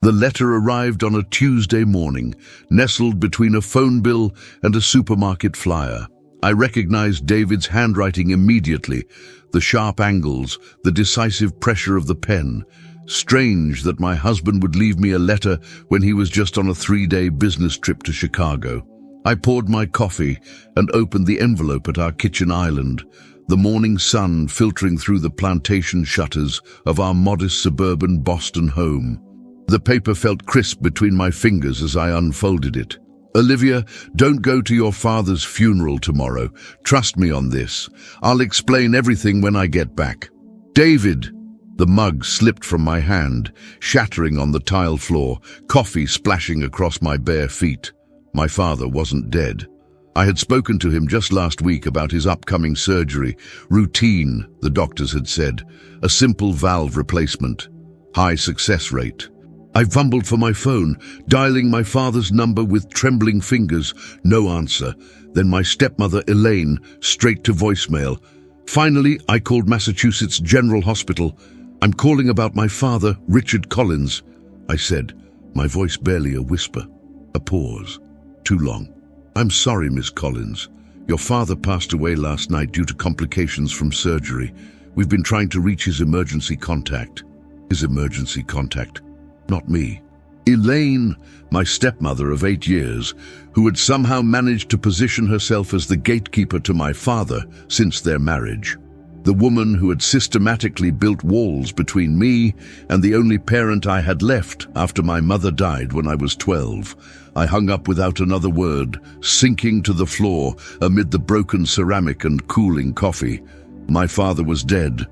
The letter arrived on a Tuesday morning, nestled between a phone bill and a supermarket flyer. I recognized David's handwriting immediately, the sharp angles, the decisive pressure of the pen. Strange that my husband would leave me a letter when he was just on a 3-day business trip to Chicago. I poured my coffee and opened the envelope at our kitchen island, the morning sun filtering through the plantation shutters of our modest suburban Boston home. The paper felt crisp between my fingers as I unfolded it. "Olivia, don't go to your father's funeral tomorrow. Trust me on this. I'll explain everything when I get back." "David!" The mug slipped from my hand, shattering on the tile floor, coffee splashing across my bare feet. My father wasn't dead. I had spoken to him just last week about his upcoming surgery. Routine, the doctors had said. A simple valve replacement. High success rate. I fumbled for my phone, dialing my father's number with trembling fingers. No answer. Then my stepmother, Elaine, straight to voicemail. Finally, I called Massachusetts General Hospital. "I'm calling about my father, Richard Collins," I said, my voice barely a whisper. A pause. Too long. "I'm sorry, Miss Collins. Your father passed away last night due to complications from surgery. We've been trying to reach his emergency contact." His emergency contact. Not me. Elaine, my stepmother of 8 years, who had somehow managed to position herself as the gatekeeper to my father since their marriage. The woman who had systematically built walls between me and the only parent I had left after my mother died when I was 12. I hung up without another word, sinking to the floor amid the broken ceramic and cooling coffee. My father was dead,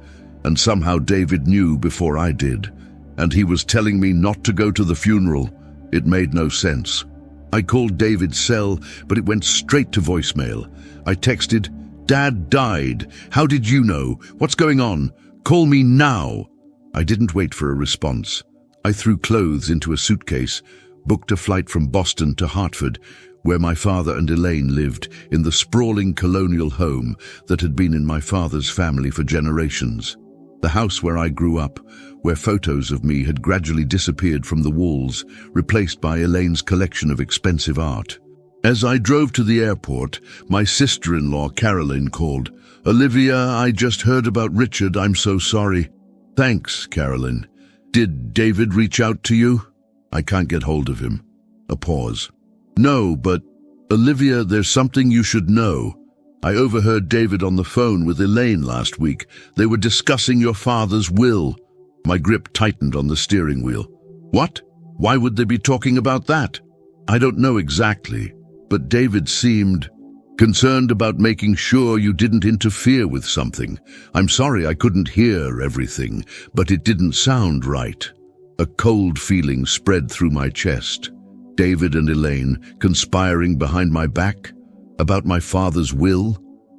and somehow David knew before I did. And he was telling me not to go to the funeral. It made no sense. I called David's cell, but it went straight to voicemail. I texted, "Dad died. How did you know? What's going on? Call me now." I didn't wait for a response. I threw clothes into a suitcase, booked a flight from Boston to Hartford, where my father and Elaine lived, in the sprawling colonial home that had been in my father's family for generations. The house where I grew up, where photos of me had gradually disappeared from the walls, replaced by Elaine's collection of expensive art. As I drove to the airport, my sister-in-law Caroline called. "Olivia, I just heard about Richard. I'm so sorry." "Thanks, Caroline. Did David reach out to you?" "I can't get hold of him." A pause. "No, but Olivia, there's something you should know. I overheard David on the phone with Elaine last week. They were discussing your father's will." My grip tightened on the steering wheel. "What? Why would they be talking about that?" "I don't know exactly, but David seemed concerned about making sure you didn't interfere with something. I'm sorry I couldn't hear everything, but it didn't sound right." A cold feeling spread through my chest. David and Elaine conspiring behind my back? About my father's will?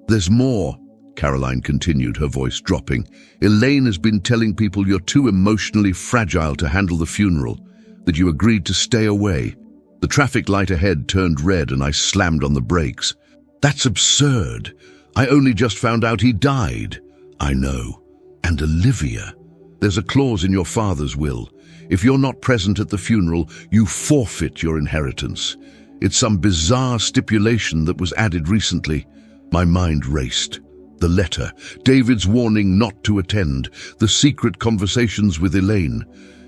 "There's more," Caroline continued, her voice dropping. "Elaine has been telling people you're too emotionally fragile to handle the funeral, that you agreed to stay away." The traffic light ahead turned red and I slammed on the brakes. "That's absurd. I only just found out he died." "I know. And Olivia, there's a clause in your father's will. If you're not present at the funeral, you forfeit your inheritance. It's some bizarre stipulation that was added recently." My mind raced. The letter, David's warning not to attend, the secret conversations with Elaine.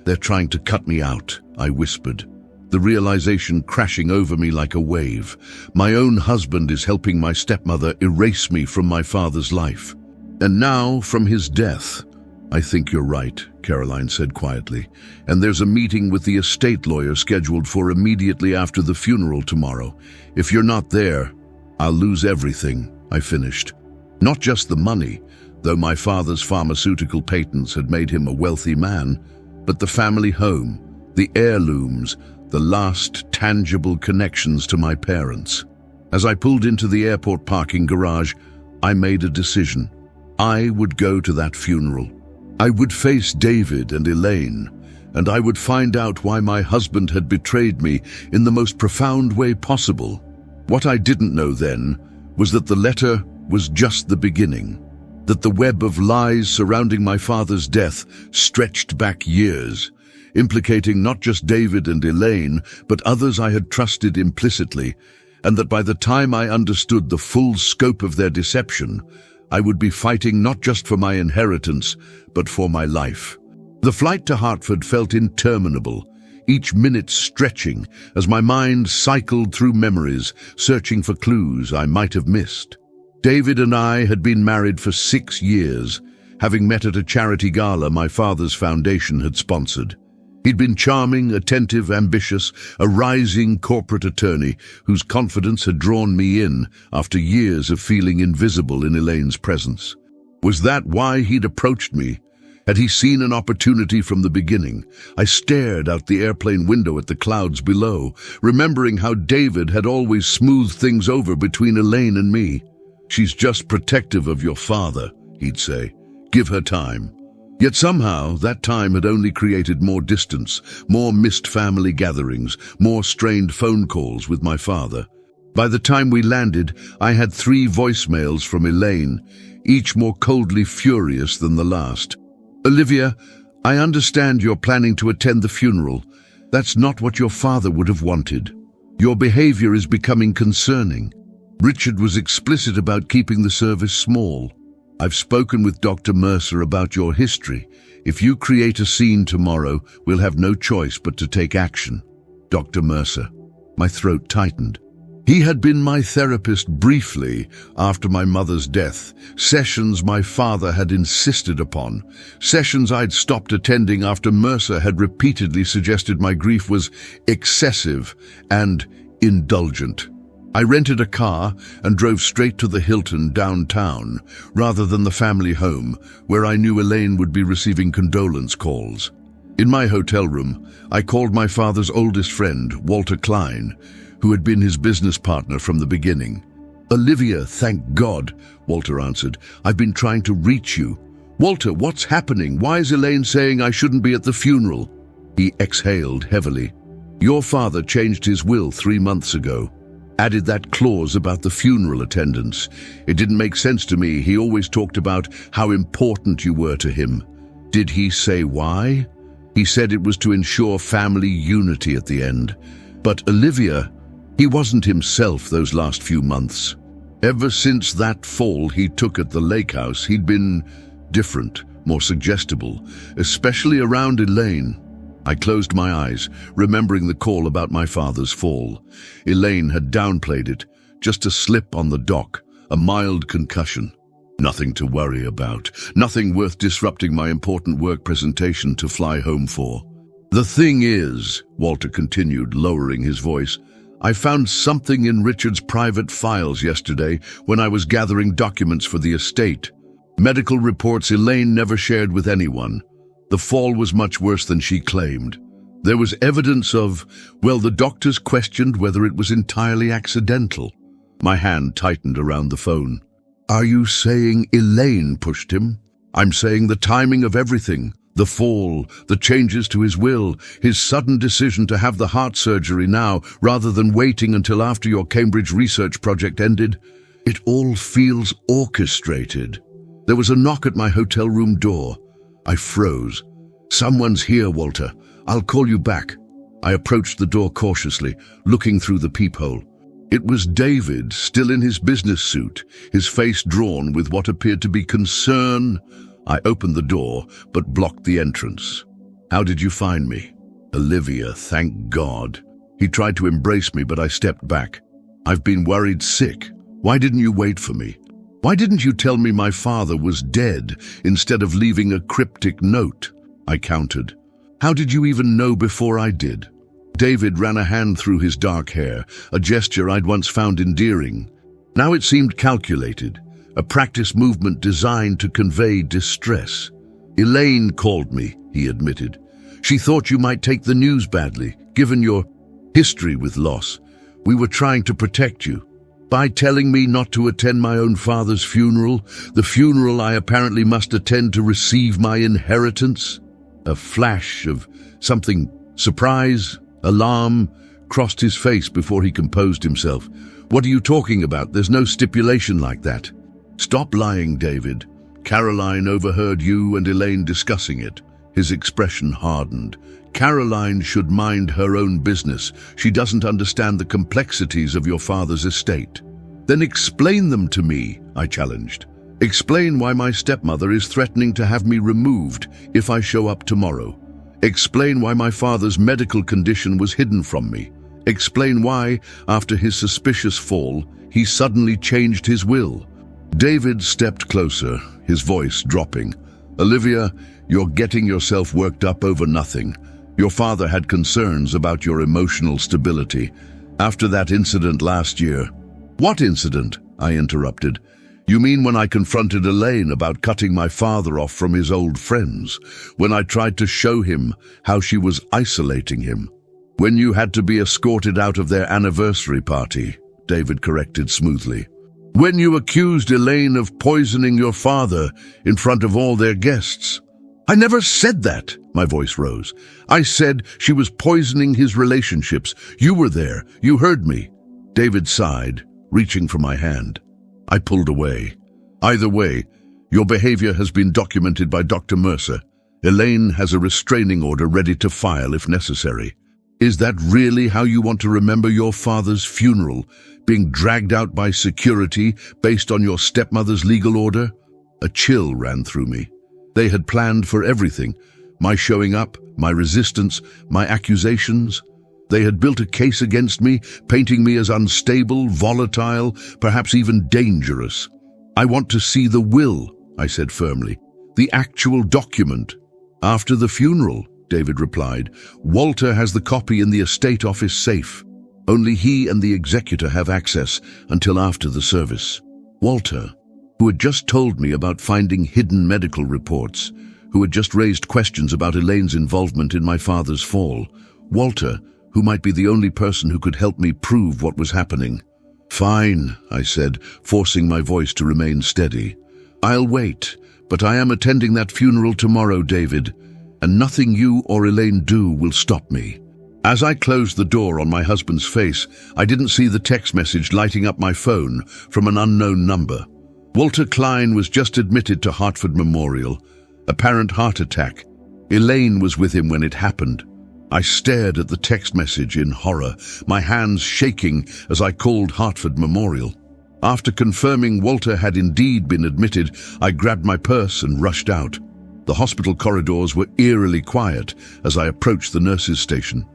"They're trying to cut me out," I whispered, the realization crashing over me like a wave. My own husband is helping my stepmother erase me from my father's life. And now, from his death. "I think you're right," Caroline said quietly, "and there's a meeting with the estate lawyer scheduled for immediately after the funeral tomorrow. If you're not there, I'll lose everything," I finished. Not just the money, though my father's pharmaceutical patents had made him a wealthy man, but the family home, the heirlooms, the last tangible connections to my parents. As I pulled into the airport parking garage, I made a decision. I would go to that funeral. I would face David and Elaine, and I would find out why my husband had betrayed me in the most profound way possible. What I didn't know then was that the letter was just the beginning, that the web of lies surrounding my father's death stretched back years. implicating not just David and Elaine, but others I had trusted implicitly, and that by the time I understood the full scope of their deception, I would be fighting not just for my inheritance, but for my life. The flight to Hartford felt interminable, each minute stretching as my mind cycled through memories, searching for clues I might have missed. David and I had been married for 6 years, having met at a charity gala my father's foundation had sponsored. He'd been charming, attentive, ambitious, a rising corporate attorney whose confidence had drawn me in after years of feeling invisible in Elaine's presence. Was that why he'd approached me? Had he seen an opportunity from the beginning? I stared out the airplane window at the clouds below, remembering how David had always smoothed things over between Elaine and me. "She's just protective of your father," he'd say. "Give her time." Yet somehow that time had only created more distance, more missed family gatherings, more strained phone calls with my father. By the time we landed, I had 3 voicemails from Elaine, each more coldly furious than the last. "Olivia, I understand you're planning to attend the funeral. That's not what your father would have wanted. Your behavior is becoming concerning. Richard was explicit about keeping the service small. I've spoken with Dr. Mercer about your history. If you create a scene tomorrow, we'll have no choice but to take action." Dr. Mercer. My throat tightened. He had been my therapist briefly after my mother's death, sessions my father had insisted upon, sessions I'd stopped attending after Mercer had repeatedly suggested my grief was excessive and indulgent. I rented a car and drove straight to the Hilton downtown, rather than the family home, where I knew Elaine would be receiving condolence calls. In my hotel room, I called my father's oldest friend, Walter Klein, who had been his business partner from the beginning. "Olivia, thank God," Walter answered. "I've been trying to reach you." "Walter, what's happening? Why is Elaine saying I shouldn't be at the funeral?" He exhaled heavily. "Your father changed his will 3 months ago. Added that clause about the funeral attendance. It didn't make sense to me. He always talked about how important you were to him." "Did he say why?" "He said it was to ensure family unity at the end. But Olivia, he wasn't himself those last few months. Ever since that fall he took at the lake house, he'd been different, more suggestible, especially around Elaine." I closed my eyes, remembering the call about my father's fall. Elaine had downplayed it, just a slip on the dock, a mild concussion. Nothing to worry about, nothing worth disrupting my important work presentation to fly home for. "The thing is," Walter continued, lowering his voice, "I found something in Richard's private files yesterday when I was gathering documents for the estate. Medical reports Elaine never shared with anyone. The fall was much worse than she claimed. There was evidence of, well, the doctors questioned whether it was entirely accidental." My hand tightened around the phone. "Are you saying Elaine pushed him?" "I'm saying the timing of everything. The fall, the changes to his will, his sudden decision to have the heart surgery now rather than waiting until after your Cambridge research project ended. It all feels orchestrated." There was a knock at my hotel room door. I froze. "Someone's here, Walter. I'll call you back." I approached the door cautiously, looking through the peephole. It was David, still in his business suit, his face drawn with what appeared to be concern. I opened the door, but blocked the entrance. "How did you find me?" "Olivia, thank God." He tried to embrace me, but I stepped back. "I've been worried sick. Why didn't you wait for me? Why didn't you tell me my father was dead instead of leaving a cryptic note?" I countered. "How did you even know before I did?" David ran a hand through his dark hair, a gesture I'd once found endearing. Now it seemed calculated, a practice movement designed to convey distress. "Elaine called me," he admitted. "She thought you might take the news badly, given your history with loss. We were trying to protect you. By telling me not to attend my own father's funeral, the funeral I apparently must attend to receive my inheritance." A flash of something, surprise, alarm, crossed his face before he composed himself. "What are you talking about? There's no stipulation like that." "Stop lying, David. Caroline overheard you and Elaine discussing it." His expression hardened. Caroline should mind her own business. She doesn't understand the complexities of your father's estate. Then explain them to me, I challenged. Explain why my stepmother is threatening to have me removed if I show up tomorrow. Explain why my father's medical condition was hidden from me. Explain why, after his suspicious fall, he suddenly changed his will. David stepped closer, his voice dropping. Olivia, you're getting yourself worked up over nothing. Your father had concerns about your emotional stability. After that incident last year. What incident? I interrupted. You mean when I confronted Elaine about cutting my father off from his old friends? When I tried to show him how she was isolating him? When you had to be escorted out of their anniversary party? David corrected smoothly. When you accused Elaine of poisoning your father in front of all their guests? I never said that, my voice rose. I said she was poisoning his relationships. You were there. You heard me. David sighed, reaching for my hand. I pulled away. Either way, your behavior has been documented by Dr. Mercer. Elaine has a restraining order ready to file if necessary. Is that really how you want to remember your father's funeral, being dragged out by security based on your stepmother's legal order? A chill ran through me. They had planned for everything. My showing up, my resistance, my accusations. They had built a case against me, painting me as unstable, volatile, perhaps even dangerous. I want to see the will, I said firmly. The actual document. After the funeral, David replied. Walter has the copy in the estate office safe. Only he and the executor have access until after the service. Walter, who had just told me about finding hidden medical reports, who had just raised questions about Elaine's involvement in my father's fall. Walter, who might be the only person who could help me prove what was happening. Fine, I said, forcing my voice to remain steady. I'll wait, but I am attending that funeral tomorrow, David, and nothing you or Elaine do will stop me. As I closed the door on my husband's face, I didn't see the text message lighting up my phone from an unknown number. Walter Klein was just admitted to Hartford Memorial. Apparent heart attack. Elaine was with him when it happened. I stared at the text message in horror, my hands shaking as I called Hartford Memorial. After confirming Walter had indeed been admitted, I grabbed my purse and rushed out. The hospital corridors were eerily quiet as I approached the nurse's station.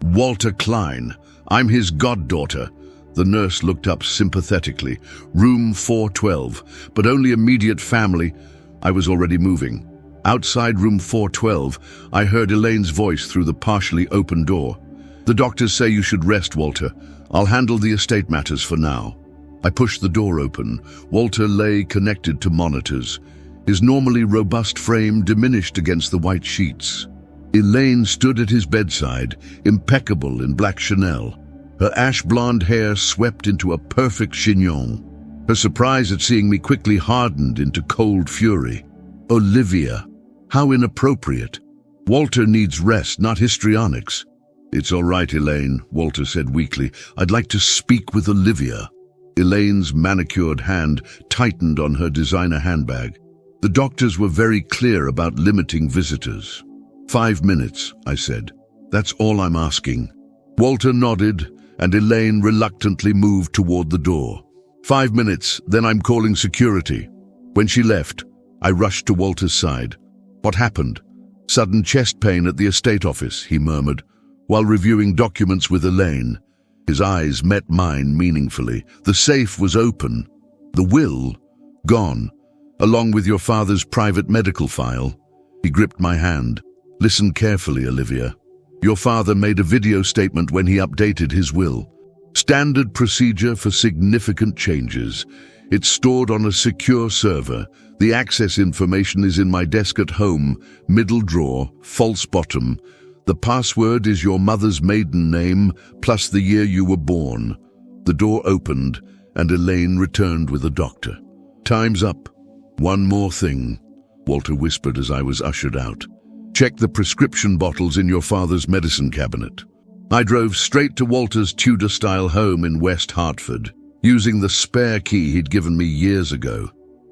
Walter Klein. I'm his goddaughter. The nurse looked up sympathetically. Room 412, but only immediate family. I was already moving. Outside room 412, I heard Elaine's voice through the partially open door. The doctors say you should rest, Walter. I'll handle the estate matters for now. I pushed the door open. Walter lay connected to monitors, his normally robust frame diminished against the white sheets. Elaine stood at his bedside, impeccable in black Chanel. Her ash-blonde hair swept into a perfect chignon. Her surprise at seeing me quickly hardened into cold fury. Olivia. How inappropriate. Walter needs rest, not histrionics. It's all right, Elaine, Walter said weakly. I'd like to speak with Olivia. Elaine's manicured hand tightened on her designer handbag. The doctors were very clear about limiting visitors. 5 minutes, I said. That's all I'm asking. Walter nodded, and Elaine reluctantly moved toward the door. 5 minutes, then I'm calling security. When she left, I rushed to Walter's side. What happened? Sudden chest pain at the estate office, he murmured, while reviewing documents with Elaine. His eyes met mine meaningfully. The safe was open. The will, gone, along with your father's private medical file. He gripped my hand. Listen carefully, Olivia. Your father made a video statement when he updated his will. Standard procedure for significant changes. It's stored on a secure server. The access information is in my desk at home, middle drawer, false bottom. The password is your mother's maiden name, plus the year you were born. The door opened, and Elaine returned with a doctor. Time's up. One more thing, Walter whispered as I was ushered out. Check the prescription bottles in your father's medicine cabinet. I drove straight to Walter's Tudor-style home in West Hartford, using the spare key he'd given me years ago.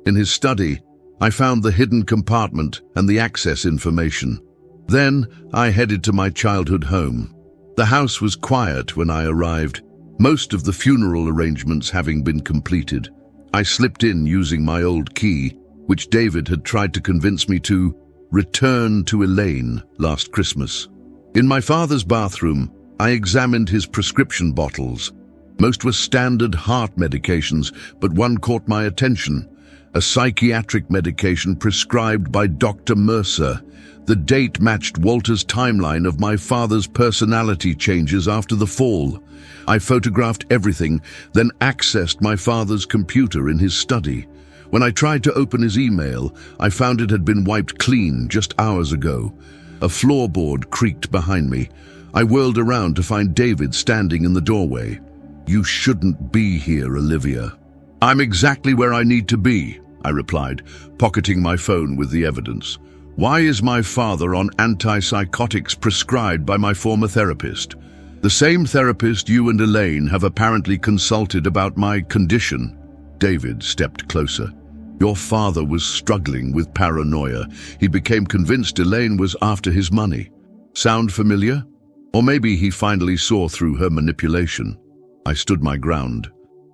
In his study, I found the hidden compartment and the access information. Then I headed to my childhood home. The house was quiet when I arrived, most of the funeral arrangements having been completed. I slipped in using my old key, which David had tried to convince me to return to Elaine last Christmas. In my father's bathroom, I examined his prescription bottles. Most were standard heart medications, but one caught my attention. A psychiatric medication prescribed by Dr. Mercer. The date matched Walter's timeline of my father's personality changes after the fall. I photographed everything, then accessed my father's computer in his study. When I tried to open his email, I found it had been wiped clean just hours ago. A floorboard creaked behind me. I whirled around to find David standing in the doorway. "You shouldn't be here, Olivia." "I'm exactly where I need to be," I replied, pocketing my phone with the evidence. "Why is my father on antipsychotics prescribed by my former therapist? The same therapist you and Elaine have apparently consulted about my condition." David stepped closer. "Your father was struggling with paranoia. He became convinced Elaine was after his money. Sound familiar? Or maybe he finally saw through her manipulation." I stood my ground.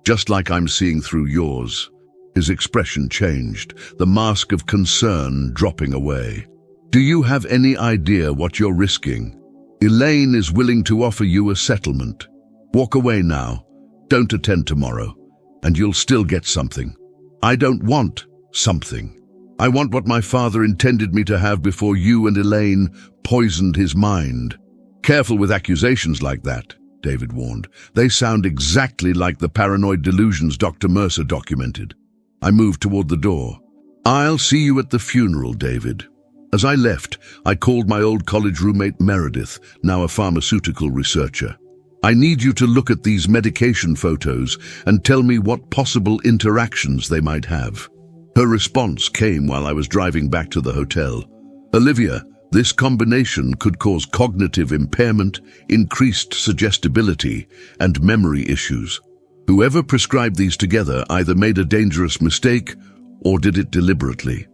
"Just like I'm seeing through yours." His expression changed, the mask of concern dropping away. "Do you have any idea what you're risking? Elaine is willing to offer you a settlement. Walk away now. Don't attend tomorrow, and you'll still get something." "I don't want something. I want what my father intended me to have before you and Elaine poisoned his mind." "Careful with accusations like that," David warned. "They sound exactly like the paranoid delusions Dr. Mercer documented." I moved toward the door. "I'll see you at the funeral, David." As I left, I called my old college roommate Meredith, now a pharmaceutical researcher. "I need you to look at these medication photos and tell me what possible interactions they might have." Her response came while I was driving back to the hotel. "Olivia, this combination could cause cognitive impairment, increased suggestibility, and memory issues. Whoever prescribed these together either made a dangerous mistake or did it deliberately."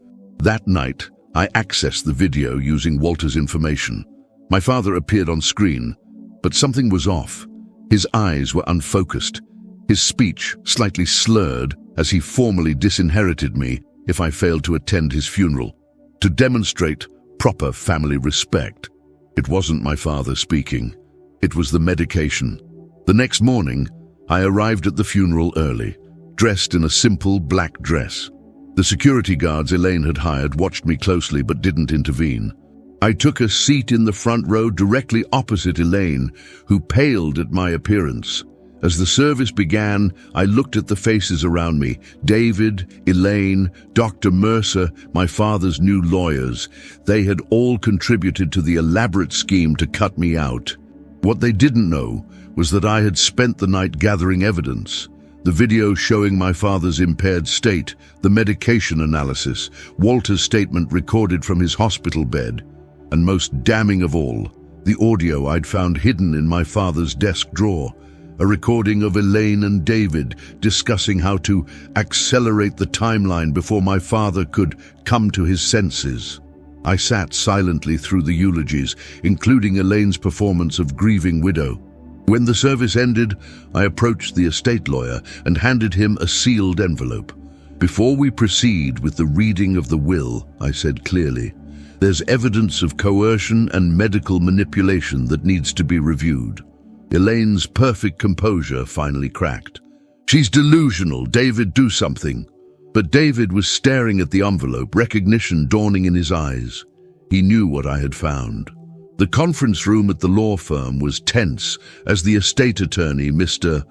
That night, I accessed the video using Walter's information. My father appeared on screen, but something was off. His eyes were unfocused, his speech slightly slurred as he formally disinherited me if I failed to attend his funeral. To demonstrate proper family respect. It wasn't my father speaking. It was the medication. The next morning, I arrived at the funeral early, dressed in a simple black dress. The security guards Elaine had hired watched me closely but didn't intervene. I took a seat in the front row directly opposite Elaine, who paled at my appearance. As the service began, I looked at the faces around me. David, Elaine, Dr. Mercer, my father's new lawyers. They had all contributed to the elaborate scheme to cut me out. What they didn't know was that I had spent the night gathering evidence. The video showing my father's impaired state, the medication analysis, Walter's statement recorded from his hospital bed, and most damning of all, the audio I'd found hidden in my father's desk drawer, a recording of Elaine and David discussing how to accelerate the timeline before my father could come to his senses. I sat silently through the eulogies, including Elaine's performance of grieving widow. When the service ended, I approached the estate lawyer and handed him a sealed envelope. "Before we proceed with the reading of the will," I said clearly, "there's evidence of coercion and medical manipulation that needs to be reviewed." Elaine's perfect composure finally cracked. "She's delusional, David, do something." But David was staring at the envelope, recognition dawning in his eyes. He knew what I had found. The conference room at the law firm was tense as the estate attorney, Mr.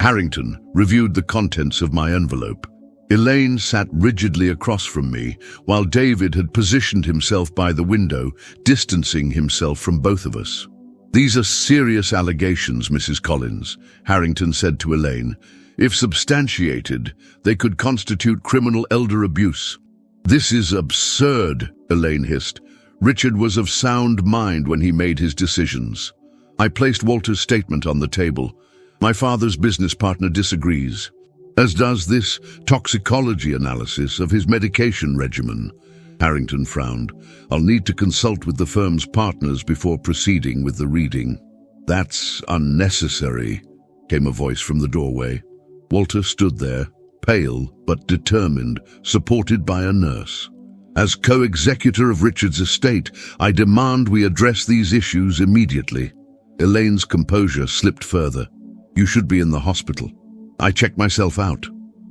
Harrington, reviewed the contents of my envelope. Elaine sat rigidly across from me, while David had positioned himself by the window, distancing himself from both of us. "These are serious allegations, Mrs. Collins," Harrington said to Elaine. "If substantiated, they could constitute criminal elder abuse." "This is absurd," Elaine hissed. "Richard was of sound mind when he made his decisions." I placed Walter's statement on the table. "My father's business partner disagrees, as does this toxicology analysis of his medication regimen. Harrington frowned. I'll need to consult with the firm's partners before proceeding with the reading. That's unnecessary, came a voice from the doorway. Walter stood there, pale but determined, supported by a nurse. As co-executor of Richard's estate, I demand we address these issues immediately. Elaine's composure slipped further. You should be in the hospital. I checked myself out,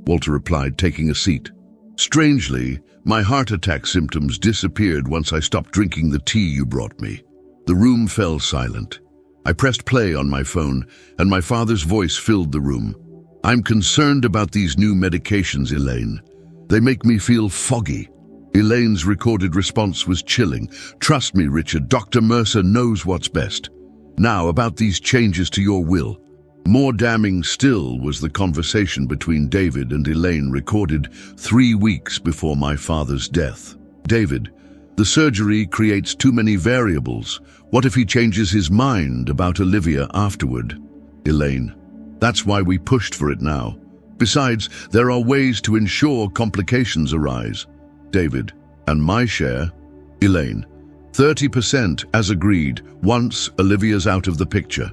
Walter replied, taking a seat. Strangely, my heart attack symptoms disappeared once I stopped drinking the tea you brought me. The room fell silent. I pressed play on my phone, and my father's voice filled the room. I'm concerned about these new medications, Elaine. They make me feel foggy. Elaine's recorded response was chilling. Trust me, Richard, Dr. Mercer knows what's best. Now, about these changes to your will. More damning still was the conversation between David and Elaine recorded 3 weeks before my father's death. David, the surgery creates too many variables. What if he changes his mind about Olivia afterward? Elaine, that's why we pushed for it now. Besides, there are ways to ensure complications arise. David, and my share? Elaine, 30% as agreed once Olivia's out of the picture.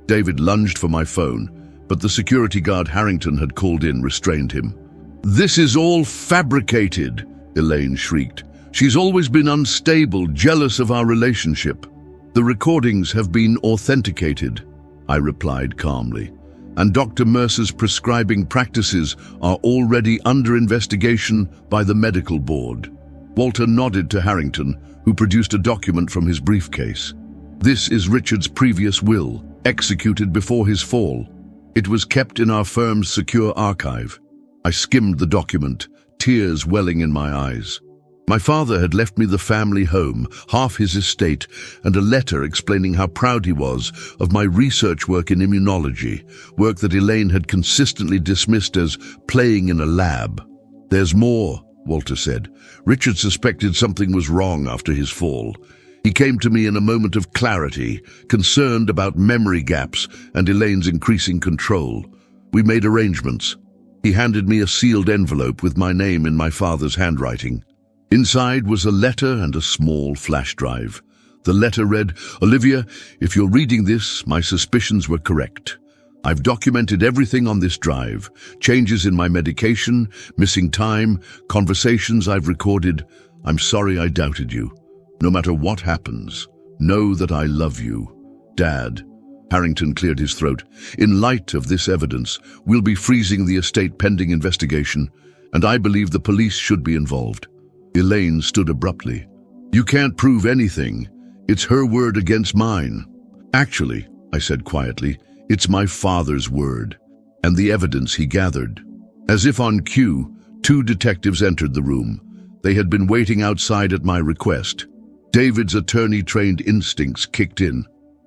David lunged for my phone, but the security guard Harrington had called in restrained him. This is all fabricated, Elaine shrieked. She's always been unstable, jealous of our relationship. The recordings have been authenticated, I replied calmly, and Dr. Mercer's prescribing practices are already under investigation by the medical board. Walter nodded to Harrington, who produced a document from his briefcase. This is Richard's previous will, executed before his fall. It was kept in our firm's secure archive. I skimmed the document, tears welling in my eyes. My father had left me the family home, half his estate, and a letter explaining how proud he was of my research work in immunology, work that Elaine had consistently dismissed as playing in a lab. There's more, Walter said. Richard suspected something was wrong after his fall. He came to me in a moment of clarity, concerned about memory gaps and Elaine's increasing control. We made arrangements. He handed me a sealed envelope with my name in my father's handwriting. Inside was a letter and a small flash drive. The letter read, Olivia, if you're reading this, my suspicions were correct. I've documented everything on this drive, changes in my medication, missing time, conversations I've recorded. I'm sorry I doubted you. No matter what happens, know that I love you. Dad. Harrington cleared his throat. In light of this evidence, we'll be freezing the estate pending investigation, and I believe the police should be involved. Elaine stood abruptly. You can't prove anything. It's her word against mine. Actually, I said quietly, it's my father's word, and the evidence he gathered. As if on cue, 2 detectives entered the room. They had been waiting outside at my request. David's attorney-trained instincts kicked in.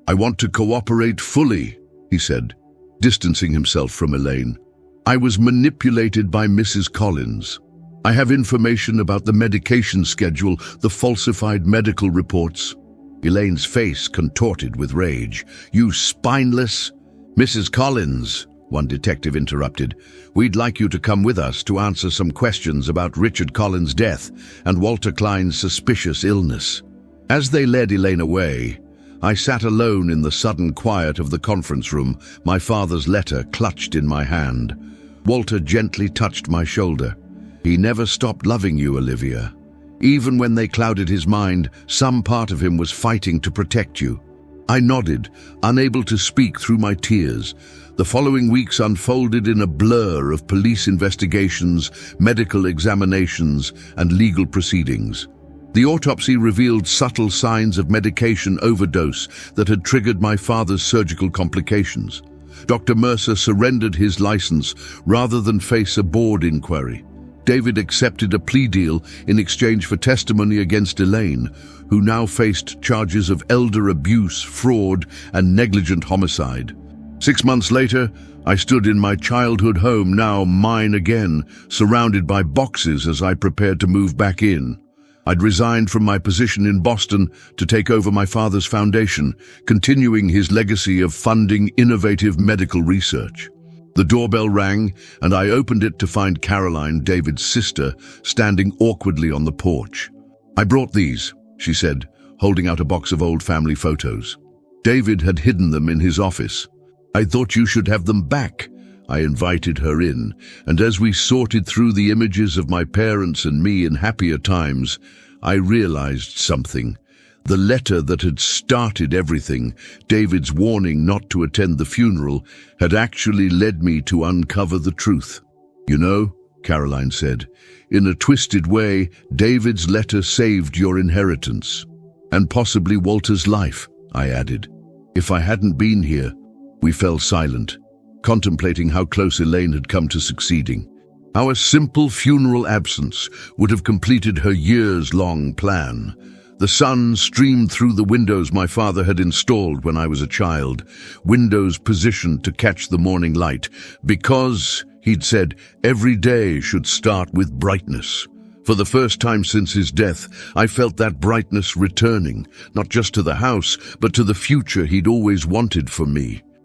I want to cooperate fully, he said, distancing himself from Elaine. I was manipulated by Mrs. Collins. I have information about the medication schedule, the falsified medical reports. Elaine's face contorted with rage. You spineless... Mrs. Collins, one detective interrupted. We'd like you to come with us to answer some questions about Richard Collins' death and Walter Klein's suspicious illness. As they led Elaine away, I sat alone in the sudden quiet of the conference room, my father's letter clutched in my hand. Walter gently touched my shoulder. He never stopped loving you, Olivia. Even when they clouded his mind, some part of him was fighting to protect you. I nodded, unable to speak through my tears. The following weeks unfolded in a blur of police investigations, medical examinations, and legal proceedings. The autopsy revealed subtle signs of medication overdose that had triggered my father's surgical complications. Dr. Mercer surrendered his license rather than face a board inquiry. David accepted a plea deal in exchange for testimony against Elaine, who now faced charges of elder abuse, fraud, and negligent homicide. 6 months later, I stood in my childhood home, now mine again, surrounded by boxes as I prepared to move back in. I'd resigned from my position in Boston to take over my father's foundation, continuing his legacy of funding innovative medical research. The doorbell rang, and I opened it to find Caroline, David's sister, standing awkwardly on the porch. "I brought these," she said, holding out a box of old family photos. David had hidden them in his office. "I thought you should have them back." I invited her in, and as we sorted through the images of my parents and me in happier times, I realized something. The letter that had started everything, David's warning not to attend the funeral, had actually led me to uncover the truth. "You know," Caroline said, "in a twisted way, David's letter saved your inheritance. And possibly Walter's life," I added. "If I hadn't been here." We fell silent, contemplating how close Elaine had come to succeeding. Our simple funeral absence would have completed her years-long plan. The sun streamed through the windows my father had installed when I was a child, windows positioned to catch the morning light, because, he'd said, every day should start with brightness. For the first time since his death, I felt that brightness returning, not just to the house, but to the future he'd always wanted for me.